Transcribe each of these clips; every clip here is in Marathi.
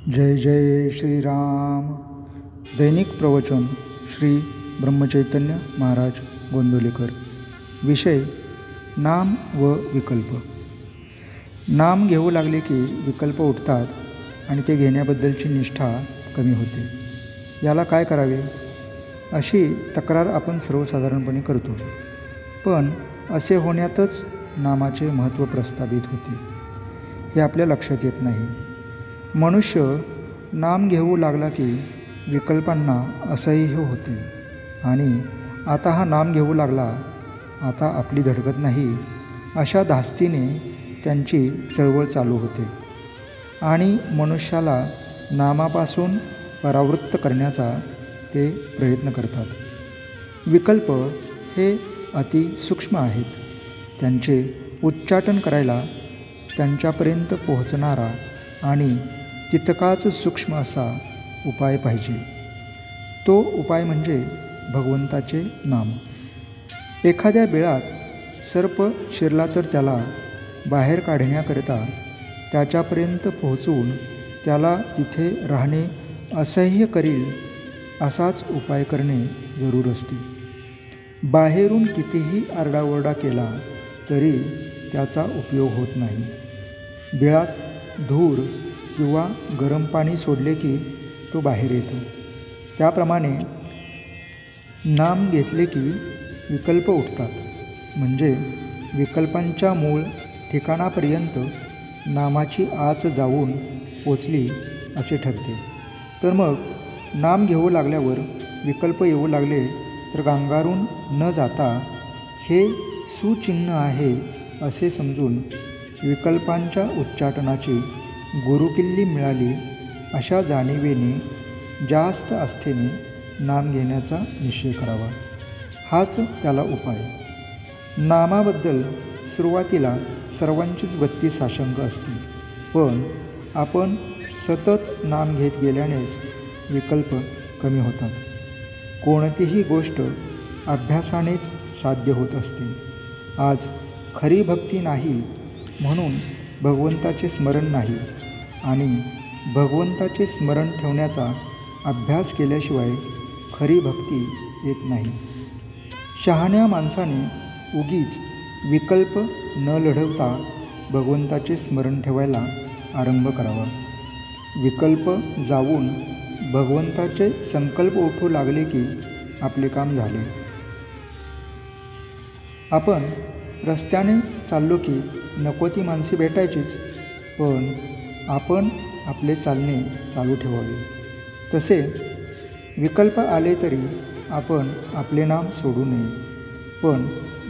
जय जय श्रीराम. दैनिक प्रवचन श्री ब्रह्मचैतन्य महाराज गोंदवलेकर. विषय नाम व विकल्प. नाम घेऊ लागले की विकल्प उठतात आणि ते घेण्याबद्दलची निष्ठा कमी होते. याला काय करावे अशी तक्रार आपण सर्वसाधारणपणे करतो. पण असे होण्यातच नामाचे महत्त्व प्रस्थापित होते हे आपल्या लक्षात येत नाही. मनुष्य नाम घेऊ लागला की विकल्पांना असह्य होते आणि आता हा नाम घेऊ लागला, आता आपली धडकत नाही अशा धास्तीने त्यांची चळवळ चालू होते आणि मनुष्याला नामापासून परावृत्त करण्याचा ते प्रयत्न करतात. विकल्प हे अतिसूक्ष्म आहेत. त्यांचे उच्चाटन करायला त्यांच्यापर्यंत पोहोचणारा आणि तितकाच सूक्ष्म असा उपाय पाहिजे. तो उपाय म्हणजे भगवंताचे नाम. एखाद्या बिळात सर्प शिरला तर त्याला बाहेर काढण्याकरिता त्याच्यापर्यंत पोहोचवून त्याला तिथे राहणे असह्य करील असाच उपाय करणे जरूर असते. बाहेरून कितीही आरडाओरडा केला तरी त्याचा उपयोग होत नाही. बिळात धूर किंवा गरम पाणी सोडले की तो बाहेर येतो. त्याप्रमाणे नाम घेतले की विकल्प उठतात. म्हणजे विकल्पांच्या मूळ ठिकाणापर्यंत नामाची आच जाऊन पोचली असे ठरते. तर मग नाम घेऊ लागल्यावर विकल्प येऊ लागले तर गांगारून न जाता हे सुचिन्ह आहे असे समजून विकल्पांच्या उच्चाटनाची गुरुकिल्ली मिळाली अशा जाणीवेने जास्त आस्थेने नाम घेण्याचा निश्चय करावा. हाच त्याला उपाय. नामाबद्दल सुरुवातीला सर्वांचीच बत्ती साशंक असते. पण आपण सतत नाम घेत गेल्यानेच विकल्प कमी होतात. कोणतीही गोष्ट अभ्यासानेच साध्य होत असते. आज खरी भक्ती नाही म्हणून भगवंताचे स्मरण नाही आणि भगवंताचे स्मरण ठेवण्याचा अभ्यास केल्याशिवाय खरी भक्ती येत नाही. शहाण्या माणसाने उगीच विकल्प न लढवता भगवंताचे स्मरण ठेवायला आरंभ करावा. विकल्प जाऊन भगवंताचे संकल्प उठू लागले की आपले काम झाले. आपण रस्त्याने चाललो की नको ती माणसे भेटायचीच, पण आपण आपले चालणे चालू ठेवावे. तसे विकल्प आले तरी आपण आपले नाम सोडू नये. पण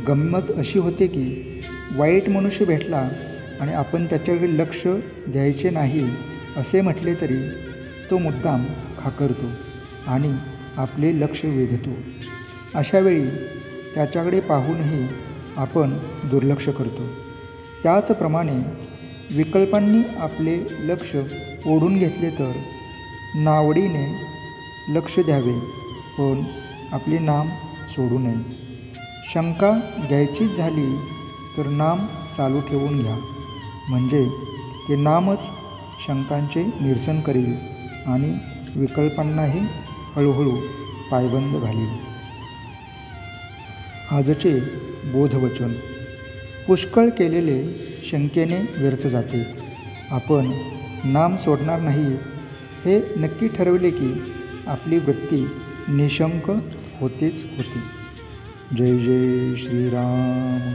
गंमत अशी होते की वाईट मनुष्य भेटला आणि आपण त्याच्याकडे लक्ष द्यायचे नाही असे म्हटले तरी तो मुद्दाम खाकरतो आणि आपले लक्ष वेधतो. अशावेळी त्याच्याकडे पाहूनही आपण दुर्लक्ष करतो. त्याचप्रमाणे विकल्पांनी आपले लक्ष ओढून घेतले तर नावडीने लक्ष द्यावे, पण आपले नाम सोडू नये. शंका घ्यायचीच झाली तर नाम चालू ठेवून घ्या. म्हणजे ते नामच शंकांचे निरसन करील आणि विकल्पांनाही हळूहळू पायबंद घालील. आजचे बोधवचन. पुष्कळ केलेले शंकेने व्यर्थ जाते. आपण नाम सोडणार नाही हे नक्की ठरवले की आपली वृत्ती निशंक होतेच होते. जय जय श्रीराम.